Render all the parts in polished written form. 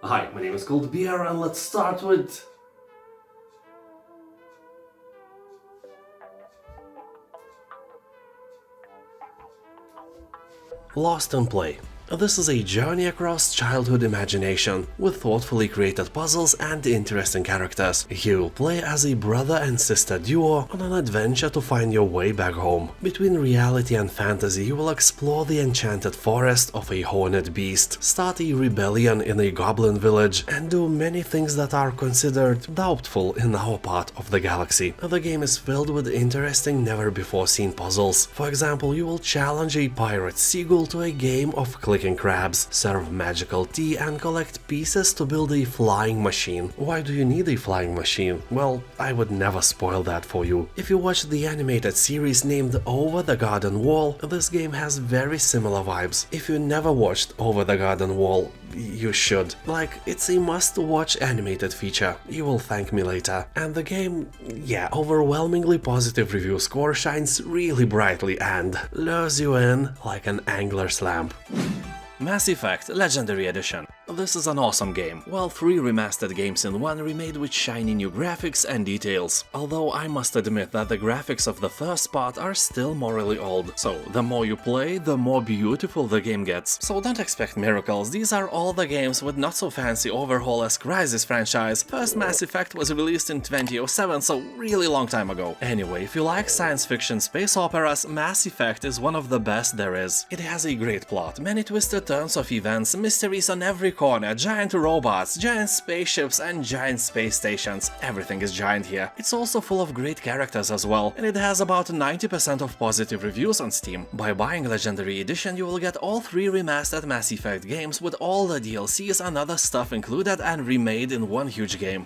Hi, my name is Cold Beer and let's start with... Lost in Play. This is a journey across childhood imagination, with thoughtfully created puzzles and interesting characters. You will play as a brother and sister duo on an adventure to find your way back home. Between reality and fantasy, you will explore the enchanted forest of a horned beast, start a rebellion in a goblin village, and do many things that are considered doubtful in our part of the galaxy. The game is filled with interesting, never-before-seen puzzles. For example, you will challenge a pirate seagull to a game of clicking crabs, serve magical tea, and collect pieces to build a flying machine. Why do you need a flying machine? Well, I would never spoil that for you. If you watch the animated series named Over the Garden Wall, this game has very similar vibes. If you never watched Over the Garden Wall, you should. Like, it's a must-watch animated feature. You will thank me later. And the game, yeah, overwhelmingly positive review score shines really brightly and lures you in like an angler's lamp. Mass Effect Legendary Edition. This is an awesome game. Well, 3 remastered games in one remade with shiny new graphics and details. Although I must admit that the graphics of the first part are still morally old. So the more you play, the more beautiful the game gets. So don't expect miracles, these are all the games with not so fancy overhaul as Crysis franchise. First Mass Effect was released in 2007, so really long time ago. Anyway, if you like science fiction space operas, Mass Effect is one of the best there is. It has a great plot, many twisted turns of events, mysteries on every corner, giant robots, giant spaceships, and giant space stations. Everything is giant here. It's also full of great characters as well, and it has about 90% of positive reviews on Steam. By buying Legendary Edition, you will get all 3 remastered Mass Effect games with all the DLCs and other stuff included and remade in one huge game.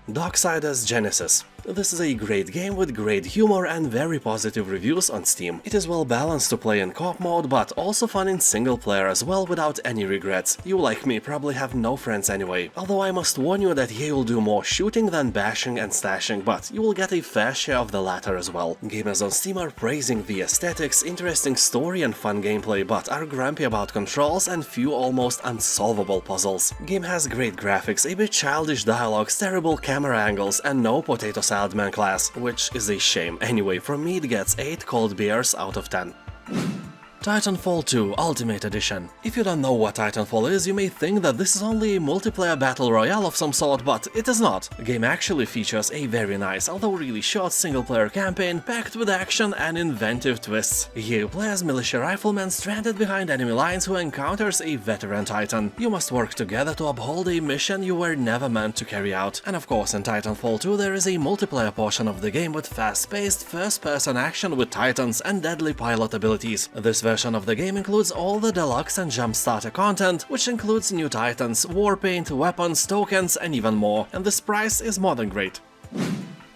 Darksiders Genesis. This is a great game with great humor and very positive reviews on Steam. It is well balanced to play in co-op mode, but also fun in single player as well without any regrets. You, like me, probably have no friends anyway. Although I must warn you that here you'll do more shooting than bashing and stashing, but you will get a fair share of the latter as well. Gamers on Steam are praising the aesthetics, interesting story and fun gameplay, but are grumpy about controls and few almost unsolvable puzzles. Game has great graphics, a bit childish dialogues, terrible camera angles, and no potato salad man class, which is a shame. Anyway, from me it gets 8 cold beers out of 10. Titanfall 2 Ultimate Edition. If you don't know what Titanfall is, you may think that this is only a multiplayer battle royale of some sort, but it is not. The game actually features a very nice, although really short single-player campaign packed with action and inventive twists. Here you play as militia rifleman stranded behind enemy lines who encounters a veteran Titan. You must work together to uphold a mission you were never meant to carry out. And of course, in Titanfall 2 there is a multiplayer portion of the game with fast-paced, first-person action with Titans and deadly pilot abilities. This version of the game includes all the deluxe and jump starter content, which includes new Titans, warpaint, weapons, tokens, and even more, and this price is more than great.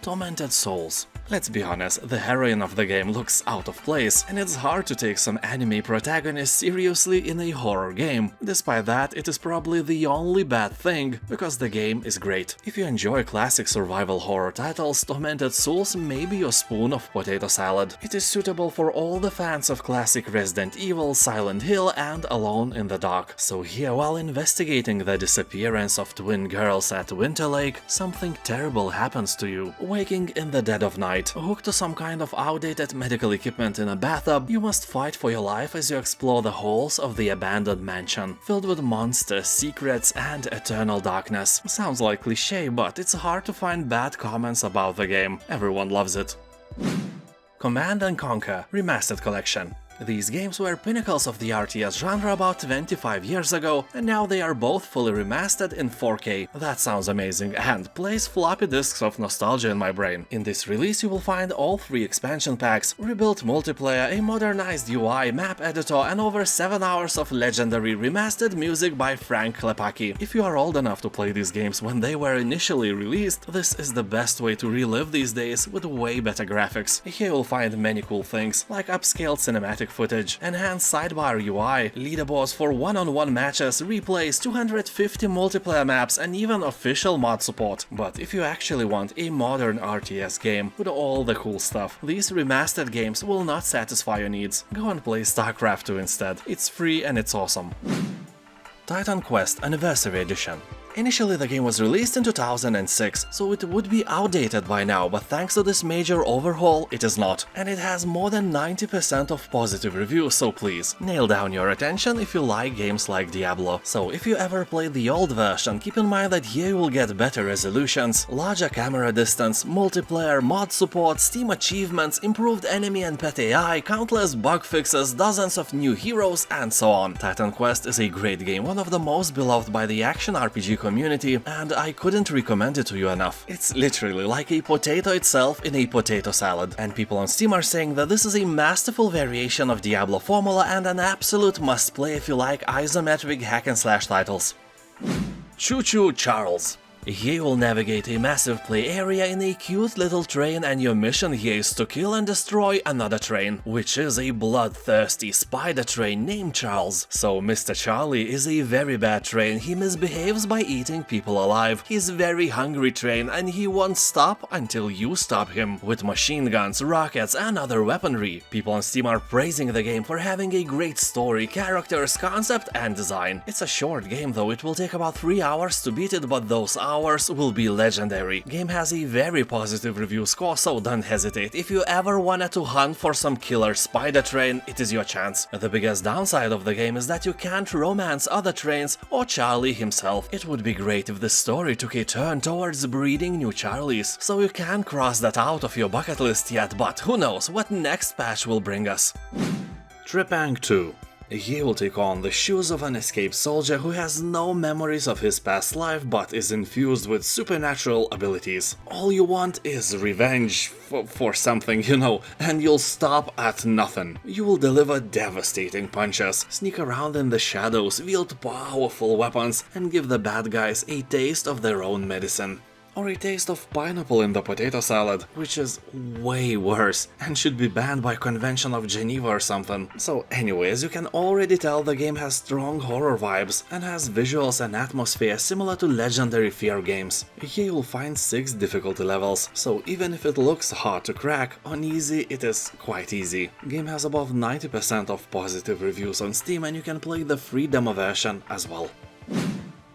Tormented Souls. Let's be honest, the heroine of the game looks out of place, and it's hard to take some anime protagonist seriously in a horror game. Despite that, it is probably the only bad thing, because the game is great. If you enjoy classic survival horror titles, Tormented Souls may be your spoon of potato salad. It is suitable for all the fans of classic Resident Evil, Silent Hill, and Alone in the Dark. So here, while investigating the disappearance of twin girls at Winter Lake, something terrible happens to you. Waking in the dead of night, hooked to some kind of outdated medical equipment in a bathtub, you must fight for your life as you explore the halls of the abandoned mansion, filled with monsters, secrets, and eternal darkness. Sounds like cliché, but it's hard to find bad comments about the game. Everyone loves it. Command & Conquer Remastered Collection. These games were pinnacles of the RTS genre about 25 years ago, and now they are both fully remastered in 4K. That sounds amazing and plays floppy disks of nostalgia in my brain. In this release you will find all 3 expansion packs, rebuilt multiplayer, a modernized UI, map editor, and over 7 hours of legendary remastered music by Frank Klepacki. If you are old enough to play these games when they were initially released, this is the best way to relive these days with way better graphics. Here you'll find many cool things, like upscaled cinematic footage, enhanced sidebar UI, leaderboards for one-on-one matches, replays, 250 multiplayer maps, and even official mod support. But if you actually want a modern RTS game with all the cool stuff, these remastered games will not satisfy your needs. Go and play StarCraft 2 instead. It's free and it's awesome. Titan Quest Anniversary Edition. Initially the game was released in 2006, so it would be outdated by now, but thanks to this major overhaul, it is not. And it has more than 90% of positive reviews, so please, nail down your attention if you like games like Diablo. So if you ever played the old version, keep in mind that here you will get better resolutions, larger camera distance, multiplayer, mod support, Steam achievements, improved enemy and pet AI, countless bug fixes, dozens of new heroes, and so on. Titan Quest is a great game, one of the most beloved by the action RPG community, and I couldn't recommend it to you enough. It's literally like a potato itself in a potato salad, and people on Steam are saying that this is a masterful variation of Diablo formula and an absolute must-play if you like isometric hack-and-slash titles. Choo-Choo Charles. Here you will navigate a massive play area in a cute little train, and your mission here is to kill and destroy another train, which is a bloodthirsty spider train named Charles. So Mr. Charlie is a very bad train, he misbehaves by eating people alive, he's very hungry train and he won't stop until you stop him, with machine guns, rockets and other weaponry. People on Steam are praising the game for having a great story, characters, concept and design. It's a short game though, it will take about 3 hours to beat it, but those hours will be legendary. Game has a very positive review score, so don't hesitate. If you ever wanted to hunt for some killer spider train, it is your chance. The biggest downside of the game is that you can't romance other trains or Charlie himself. It would be great if the story took a turn towards breeding new Charlies, so you can cross that out of your bucket list yet, but who knows what next patch will bring us. Trepang 2. He will take on the shoes of an escaped soldier who has no memories of his past life but is infused with supernatural abilities. All you want is revenge for something, you know, and you'll stop at nothing. You will deliver devastating punches, sneak around in the shadows, wield powerful weapons, and give the bad guys a taste of their own medicine. Or a taste of pineapple in the potato salad, which is way worse and should be banned by Convention of Geneva or something. So anyways, you can already tell the game has strong horror vibes and has visuals and atmosphere similar to legendary Fear games. Here you'll find 6 difficulty levels, so even if it looks hard to crack, on easy it is quite easy. Game has above 90% of positive reviews on Steam and you can play the free demo version as well.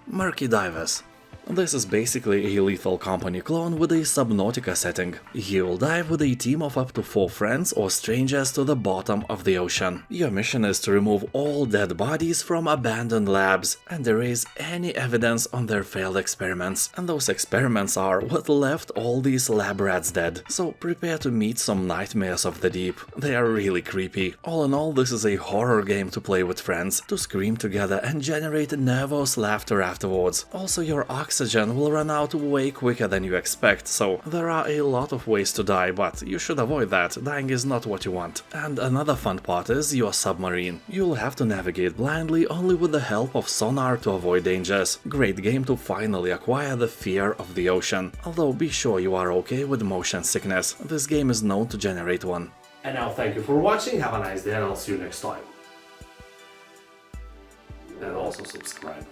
Murky Divers. This is basically a Lethal Company clone with a Subnautica setting. You will dive with a team of up to 4 friends or strangers to the bottom of the ocean. Your mission is to remove all dead bodies from abandoned labs and erase any evidence on their failed experiments. And those experiments are what left all these lab rats dead. So prepare to meet some nightmares of the deep. They are really creepy. All in all, this is a horror game to play with friends, to scream together and generate nervous laughter afterwards. Also, your oxygen will run out way quicker than you expect, so there are a lot of ways to die, but you should avoid that, dying is not what you want. And another fun part is your submarine. You'll have to navigate blindly only with the help of sonar to avoid dangers. Great game to finally acquire the fear of the ocean, although be sure you are okay with motion sickness, this game is known to generate one. And now thank you for watching, have a nice day and I'll see you next time. And also subscribe.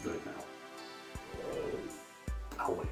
Do it now. I'll wait.